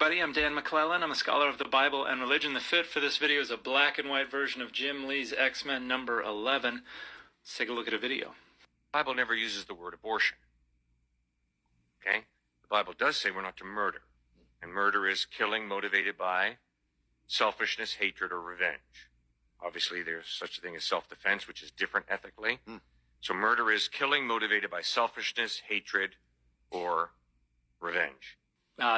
everybody, I'm Dan McClellan. I'm a scholar of the Bible and religion. The fit for this video is a black and white version of Jim Lee's X-Men number 11. Let's take a look at a video. The Bible never uses the word abortion. Okay? The Bible does say we're not to murder. And murder is killing motivated by selfishness, hatred, or revenge. Obviously, there's such a thing as self-defense, which is different ethically. So murder is killing motivated by selfishness, hatred, or revenge.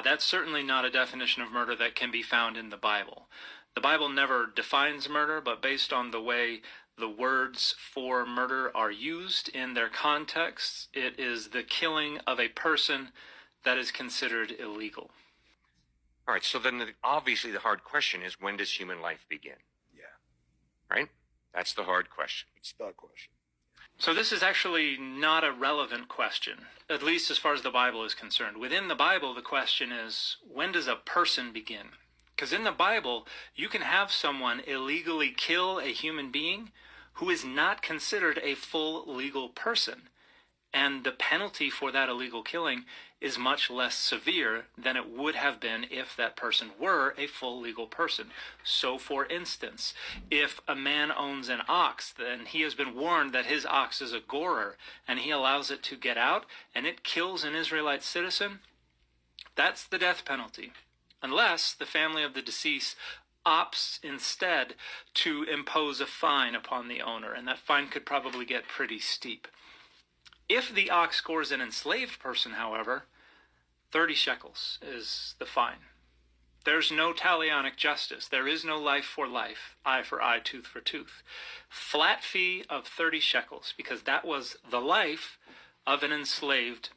That's certainly not a definition of murder that can be found in the Bible. The Bible never defines murder, but based on the way the words for murder are used in their contexts, it is the killing of a person that is considered illegal. All right, so then obviously the hard question is, when does human life begin? Yeah. Right? That's the hard question. It's the question. So this is actually not a relevant question, at least as far as the Bible is concerned. Within the Bible, the question is, when does a person begin? Because in the Bible, you can have someone illegally kill a human being who is not considered a full legal person. And the penalty for that illegal killing is much less severe than it would have been if that person were a full legal person. So, for instance, if a man owns an ox, then he has been warned that his ox is a gorer, and he allows it to get out, and it kills an Israelite citizen, that's the death penalty. Unless the family of the deceased opts instead to impose a fine upon the owner, and that fine could probably get pretty steep. If the ox scores an enslaved person, however, 30 shekels is the fine. There's no talionic justice. There is no life for life, eye for eye, tooth for tooth. Flat fee of 30 shekels, because that was the life of an enslaved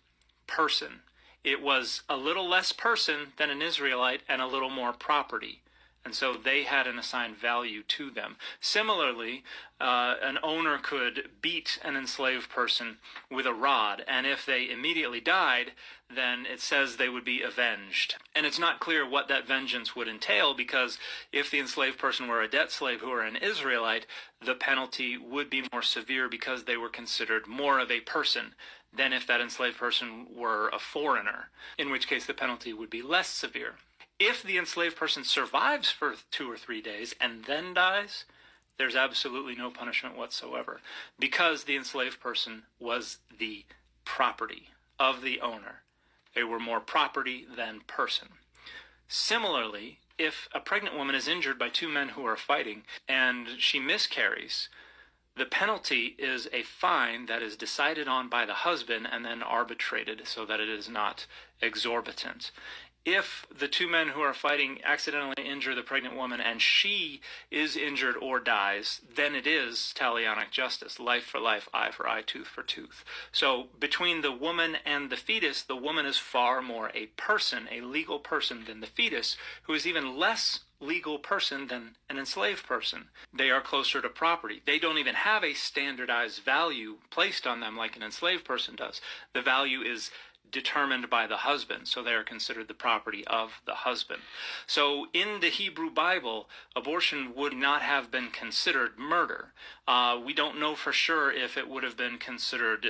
person. It was a little less person than an Israelite and a little more property. And so they had an assigned value to them. Similarly, an owner could beat an enslaved person with a rod, and if they immediately died, then it says they would be avenged. And it's not clear what that vengeance would entail, because if the enslaved person were a debt slave who were an Israelite, the penalty would be more severe because they were considered more of a person than if that enslaved person were a foreigner, in which case the penalty would be less severe. If the enslaved person survives for 2 or 3 days and then dies, there's absolutely no punishment whatsoever, because the enslaved person was the property of the owner. They were more property than person. Similarly, if a pregnant woman is injured by 2 men who are fighting and she miscarries, the penalty is a fine that is decided on by the husband and then arbitrated so that it is not exorbitant. If the 2 men who are fighting accidentally injure the pregnant woman and she is injured or dies, then it is talionic justice, life for life, eye for eye, tooth for tooth. So between the woman and the fetus, the woman is far more a person, a legal person, than the fetus, who is even less legal person than an enslaved person. They are closer to property. They don't even have a standardized value placed on them like an enslaved person does. The value is determined by the husband, so they are considered the property of the husband. So in the Hebrew Bible, abortion would not have been considered murder. We don't know for sure if it would have been considered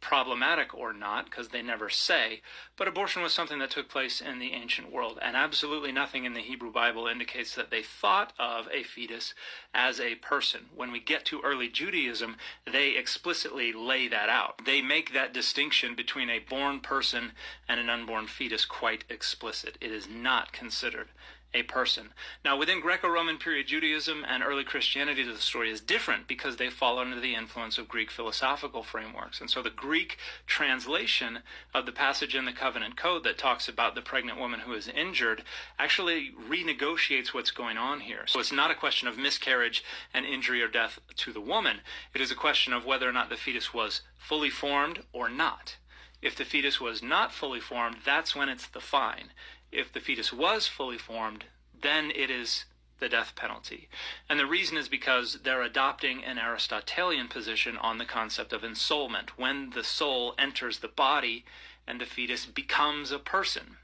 problematic or not, because they never say, but abortion was something that took place in the ancient world, and absolutely nothing in the Hebrew Bible indicates that they thought of a fetus as a person. When we get to early Judaism, they explicitly lay that out. They make that distinction between a born person and an unborn fetus quite explicit. It is not considered a person. Now, within Greco-Roman period Judaism and early Christianity, the story is different because they fall under the influence of Greek philosophical frameworks. And so the Greek translation of the passage in the Covenant Code that talks about the pregnant woman who is injured actually renegotiates what's going on here. So it's not a question of miscarriage and injury or death to the woman. It is a question of whether or not the fetus was fully formed or not. If the fetus was not fully formed, that's when it's the fine. If the fetus was fully formed, then it is the death penalty. And the reason is because they're adopting an Aristotelian position on the concept of ensoulment, when the soul enters the body and the fetus becomes a person.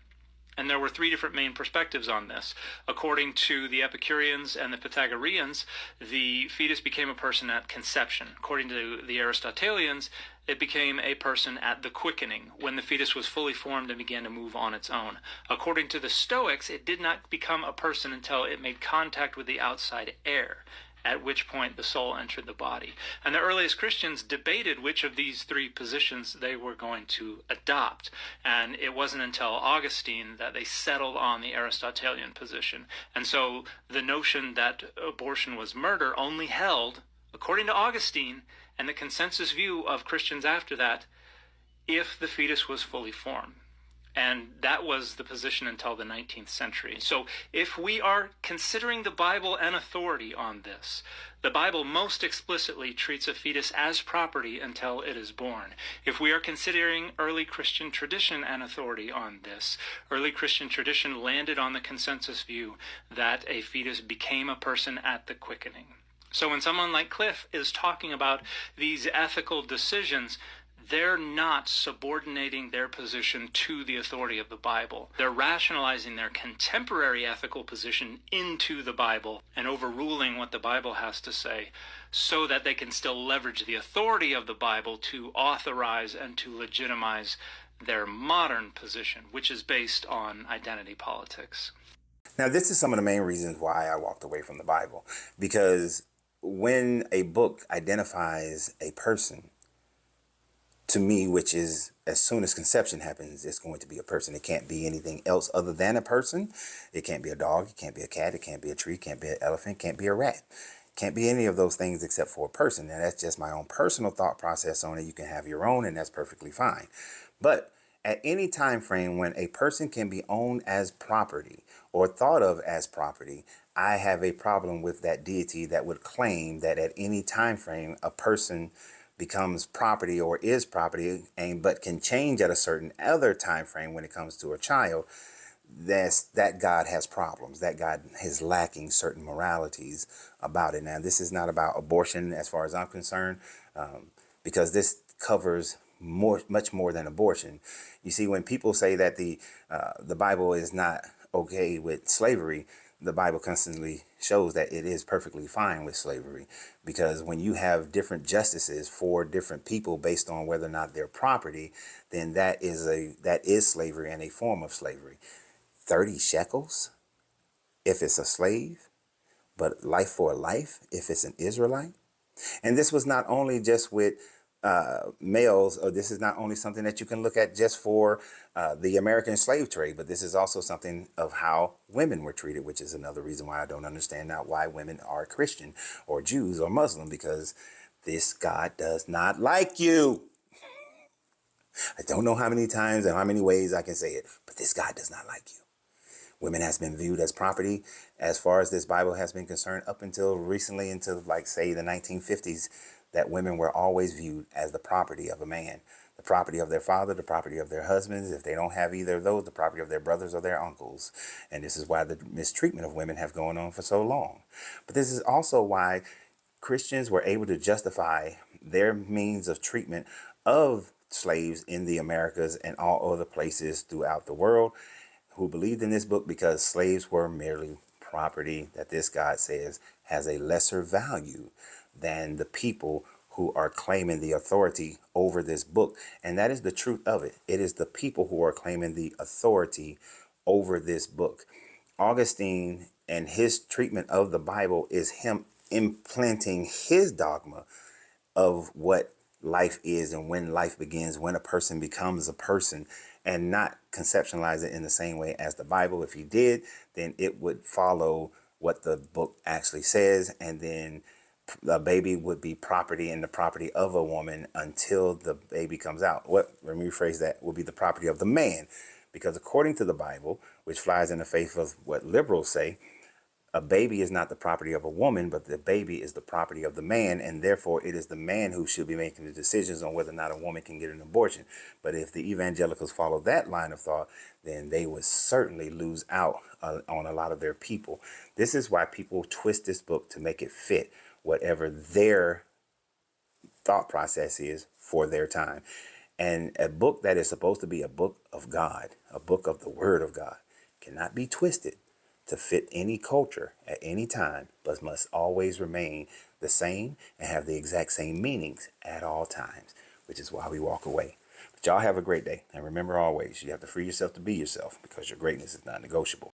And there were three different main perspectives on this. According to the Epicureans and the Pythagoreans, the fetus became a person at conception. According to the Aristotelians, it became a person at the quickening, when the fetus was fully formed and began to move on its own. According to the Stoics, it did not become a person until it made contact with the outside air, at which point the soul entered the body. And the earliest Christians debated which of these three positions they were going to adopt. And it wasn't until Augustine that they settled on the Aristotelian position. And so the notion that abortion was murder only held, according to Augustine and the consensus view of Christians after that, if the fetus was fully formed. And that was the position until the 19th century. So if we are considering the Bible an authority on this, the Bible most explicitly treats a fetus as property until it is born. If we are considering early Christian tradition an authority on this, early Christian tradition landed on the consensus view that a fetus became a person at the quickening. So when someone like Cliff is talking about these ethical decisions, they're not subordinating their position to the authority of the Bible. They're rationalizing their contemporary ethical position into the Bible and overruling what the Bible has to say so that they can still leverage the authority of the Bible to authorize and to legitimize their modern position, which is based on identity politics. Now, this is some of the main reasons why I walked away from the Bible, because when a book identifies a person, to me, which is as soon as conception happens, it's going to be a person. It can't be anything else other than a person. It can't be a dog. It can't be a cat. It can't be a tree. It can't be an elephant. It can't be a rat. It can't be any of those things except for a person. And that's just my own personal thought process on it. You can have your own, and that's perfectly fine. But at any time frame when a person can be owned as property or thought of as property, I have a problem with that deity that would claim that at any time frame a person becomes property or is property, but can change at a certain other time frame when it comes to a child. That God has problems. That God is lacking certain moralities about it. Now, this is not about abortion as far as I'm concerned, because this covers much more than abortion. You see, when people say that the Bible is not okay with slavery, the Bible constantly shows that it is perfectly fine with slavery, because when you have different justices for different people based on whether or not they're property, then that is slavery and a form of slavery. 30 shekels if it's a slave, but life for life if it's an Israelite. And this was not only just with males, or this is not only something that you can look at just for the American slave trade, but this is also something of how women were treated, which is another reason why I don't understand now why women are Christian or Jews or Muslim, because this God does not like you. I don't know how many times and how many ways I can say it, but this God does not like you. Women has been viewed as property as far as this Bible has been concerned up until recently, into like say the 1950s, that women were always viewed as the property of a man, the property of their father, the property of their husbands. If they don't have either of those, the property of their brothers or their uncles. And this is why the mistreatment of women have gone on for so long. But this is also why Christians were able to justify their means of treatment of slaves in the Americas and all other places throughout the world, who believed in this book, because slaves were merely property that this God says has a lesser value than the people who are claiming the authority over this book. And that is the truth of it. It is the people who are claiming the authority over this book. Augustine and his treatment of the Bible is him implanting his dogma of what life is and when life begins, when a person becomes a person, and not conceptualize it in the same way as the Bible. If he did, then it would follow what the book actually says, and then the baby would be property and the property of a woman until the baby comes out. Let me rephrase that, will be the property of the man, because according to the Bible, which flies in the face of what liberals say, a baby is not the property of a woman, but the baby is the property of the man, and therefore it is the man who should be making the decisions on whether or not a woman can get an abortion. But if the evangelicals follow that line of thought, then they would certainly lose out on a lot of their people. This is why people twist this book to make it fit whatever their thought process is for their time. And a book that is supposed to be a book of God, a book of the Word of God, cannot be twisted to fit any culture at any time, but must always remain the same and have the exact same meanings at all times, which is why we walk away. But y'all have a great day. And remember always, you have to free yourself to be yourself because your greatness is not negotiable.